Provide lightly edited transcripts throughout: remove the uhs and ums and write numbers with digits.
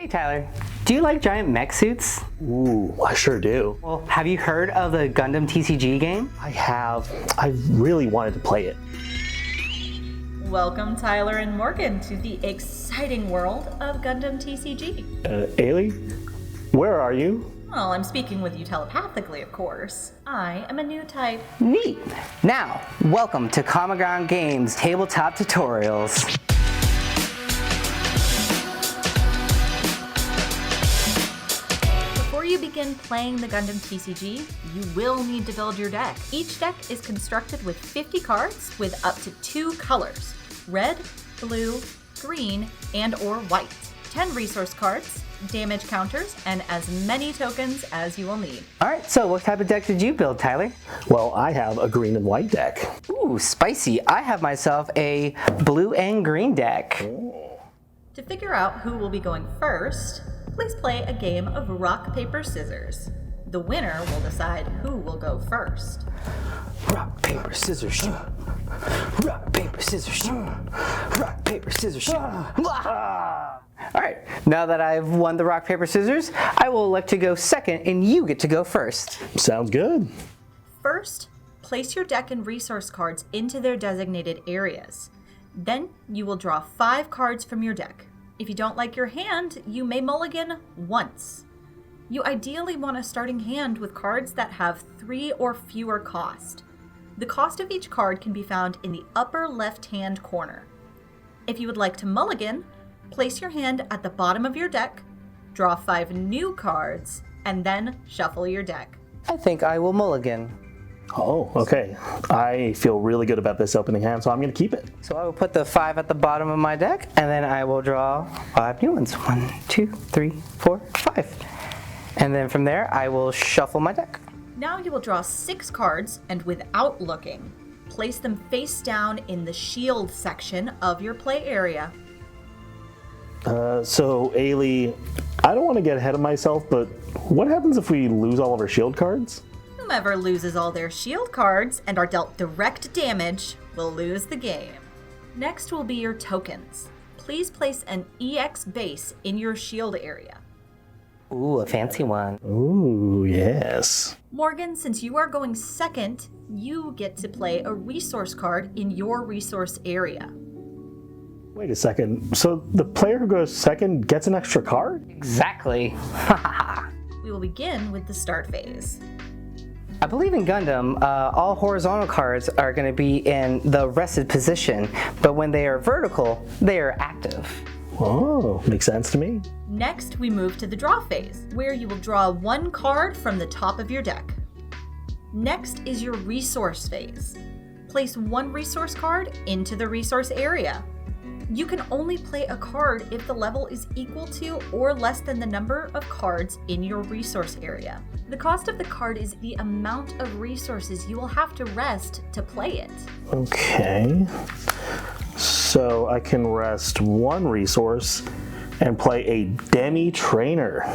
Hey Tyler, do you like giant mech suits? Ooh, I sure do. Well, have you heard of the Gundam TCG game? I have. I really wanted to play it. Welcome Tyler and Morgan to the exciting world of Gundam TCG. Ailey, where are you? Well, I'm speaking with you telepathically, of course. I am a new type. Neat! Now, welcome to Common Ground Games Tabletop Tutorials. Before you begin playing the Gundam TCG, you will need to build your deck. Each deck is constructed with 50 cards with up to 2 colors: red, blue, green, and or white. 10 resource cards, damage counters, and as many tokens as you will need. Alright, so what type of deck did you build, Tyler? Well, I have a green and white deck. Ooh, spicy. I have myself a blue and green deck. To figure out who will be going first, please play a game of rock, paper, scissors. The winner will decide who will go first. Rock, paper, scissors, shoot. Rock, paper, scissors, shoot. Rock, paper, scissors, shoot. Alright, now that I've won the rock, paper, scissors, I will elect to go second and you get to go first. Sounds good. First, place your deck and resource cards into their designated areas. Then you will draw 5 cards from your deck. If you don't like your hand, you may mulligan once. You ideally want a starting hand with cards that have 3 or fewer cost. The cost of each card can be found in the upper left-hand corner. If you would like to mulligan, place your hand at the bottom of your deck, draw 5 new cards, and then shuffle your deck. I think I will mulligan. Oh, okay. I feel really good about this opening hand, so I'm going to keep it. So I will put the 5 at the bottom of my deck, and then I will draw 5 new ones. 1, 2, 3, 4, 5. And then from there, I will shuffle my deck. Now you will draw 6 cards, and without looking, place them face down in the shield section of your play area. So, Ailey, I don't want to get ahead of myself, but what happens if we lose all of our shield cards? Whomever loses all their shield cards and are dealt direct damage will lose the game. Next will be your tokens. Please place an EX base in your shield area. Ooh, a fancy one. Ooh, yes. Morgan, since you are going second, you get to play a resource card in your resource area. Wait a second. So the player who goes second gets an extra card? Exactly. We will begin with the start phase. I believe in Gundam, all horizontal cards are going to be in the rested position, but when they are vertical, they are active. Oh, makes sense to me. Next, we move to the draw phase, where you will draw 1 card from the top of your deck. Next is your resource phase. Place 1 resource card into the resource area. You can only play a card if the level is equal to or less than the number of cards in your resource area. The cost of the card is the amount of resources you will have to rest to play it. Okay. So I can rest 1 resource and play a demi trainer.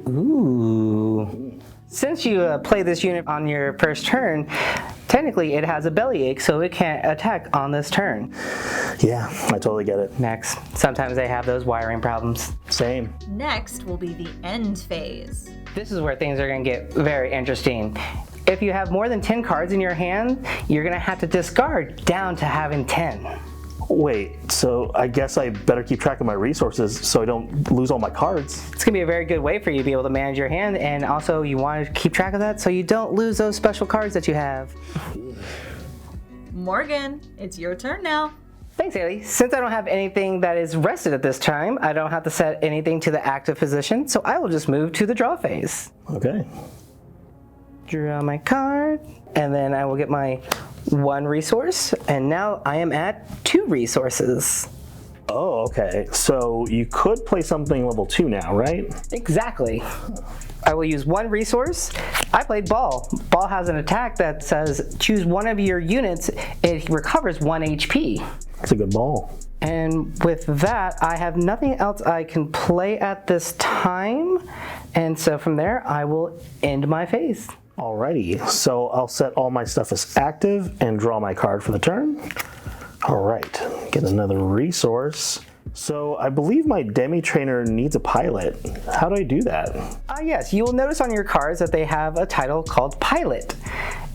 Ooh. Since you play this unit on your first turn, technically it has a bellyache, so it can't attack on this turn. Yeah, I totally get it. Next, sometimes they have those wiring problems. Same. Next will be the end phase. This is where things are going to get very interesting. If you have more than 10 cards in your hand, you're going to have to discard down to having 10. Wait, so I guess I better keep track of my resources so I don't lose all my cards. It's going to be a very good way for you to be able to manage your hand, and also you want to keep track of that so you don't lose those special cards that you have. Morgan, it's your turn now. Thanks, Haley. Since I don't have anything that is rested at this time, I don't have to set anything to the active position, so I will just move to the draw phase. Okay. Draw my card, and then I will get my 1 resource, and now I am at 2 resources. Oh, okay. So you could play something level 2 now, right? Exactly. I will use 1 resource. I played Ball. Ball has an attack that says choose one of your units. It recovers 1 HP. That's a good ball. And with that, I have nothing else I can play at this time. And so from there, I will end my phase. Alrighty, so I'll set all my stuff as active and draw my card for the turn. All right, get another resource. So I believe my Demi Trainer needs a pilot. How do I do that? Yes, you will notice on your cards that they have a title called Pilot.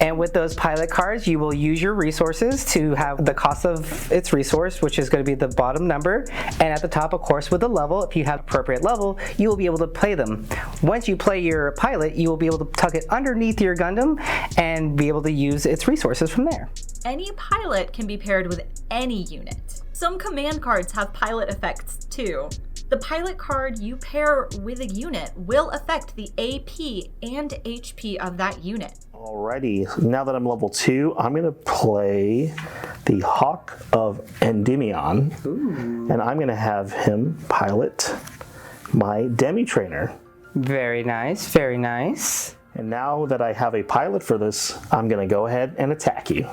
And with those pilot cards, you will use your resources to have the cost of its resource, which is going to be the bottom number. And at the top, of course, with the level, if you have appropriate level, you will be able to play them. Once you play your pilot, you will be able to tuck it underneath your Gundam and be able to use its resources from there. Any pilot can be paired with any unit. Some command cards have pilot effects too. The pilot card you pair with a unit will affect the AP and HP of that unit. Alrighty, now that I'm level 2, I'm going to play the Hawk of Endymion. And I'm going to have him pilot my Demi Trainer. Very nice, very nice. And now that I have a pilot for this, I'm going to go ahead and attack you.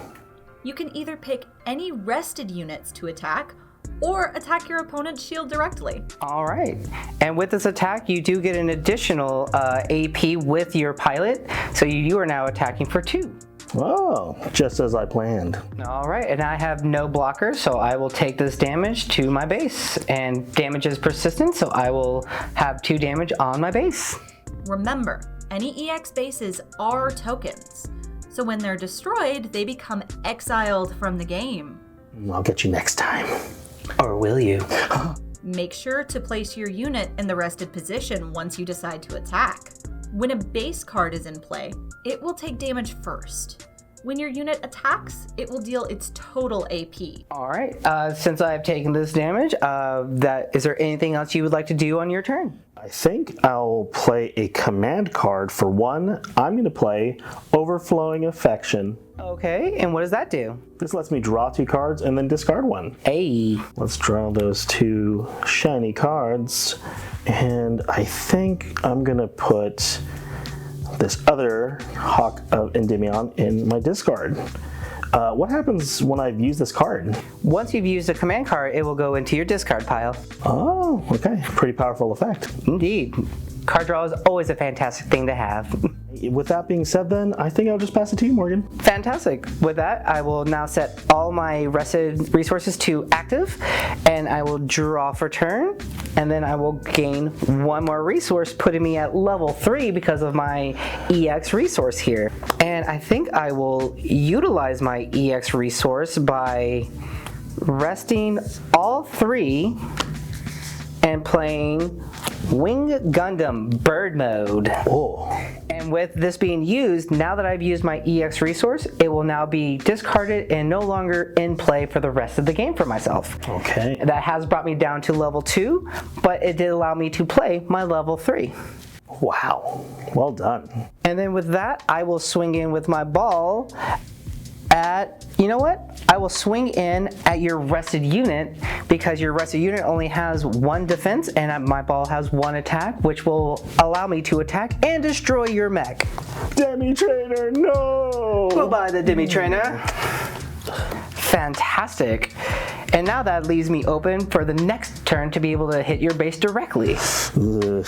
You can either pick any rested units to attack, or attack your opponent's shield directly. All right, and with this attack, you do get an additional AP with your pilot, so you are now attacking for 2. Oh, just as I planned. All right, and I have no blocker, so I will take this damage to my base. And damage is persistent, so I will have 2 damage on my base. Remember, any EX bases are tokens, so when they're destroyed, they become exiled from the game. I'll get you next time. Or will you? Make sure to place your unit in the rested position once you decide to attack. When a base card is in play, it will take damage first. When your unit attacks, it will deal its total AP. All right, since I've taken this damage, is there anything else you would like to do on your turn? I think I'll play a command card for 1. I'm going to play Overflowing Affection. Okay, and what does that do? This lets me draw 2 cards and then discard 1. Hey. Let's draw those 2 shiny cards. And I think I'm going to put this other Hawk of Endymion in my discard. What happens when I've used this card? Once you've used a command card, it will go into your discard pile. Oh, okay. Pretty powerful effect. Indeed. Card draw is always a fantastic thing to have. With that being said then, I think I'll just pass it to you, Morgan. Fantastic. With that, I will now set all my rested resources to active, and I will draw for turn, and then I will gain 1 more resource, putting me at level 3 because of my EX resource here. And I think I will utilize my EX resource by resting all 3 and playing Wing Gundam Bird Mode. Oh. And with this being used, now that I've used my EX resource, it will now be discarded and no longer in play for the rest of the game for myself. Okay. That has brought me down to level 2, but it did allow me to play my level 3. Wow. Well done. And then with that, I will swing in with my ball at, you know what? I will swing in at your rested unit because your rested unit only has 1 defense and my ball has 1 attack, which will allow me to attack and destroy your mech. Demi Trainer, no! Goodbye, the Demi Trainer. Fantastic. And now that leaves me open for the next turn to be able to hit your base directly. Ugh.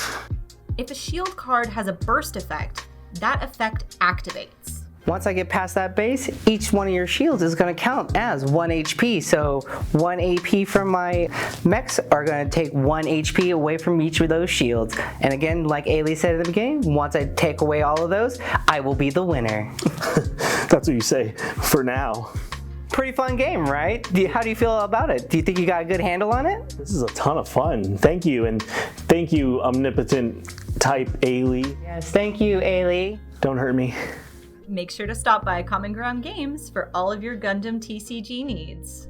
If a shield card has a burst effect, that effect activates. Once I get past that base, each one of your shields is going to count as 1 HP. So 1 AP from my mechs are going to take 1 HP away from each of those shields. And again, like Ailey said at the beginning, once I take away all of those, I will be the winner. That's what you say for now. Pretty fun game, right? How do you feel about it? Do you think you got a good handle on it? This is a ton of fun. Thank you, and thank you, omnipotent type Ailey. Yes, thank you, Ailey. Don't hurt me. Make sure to stop by Common Ground Games for all of your Gundam TCG needs.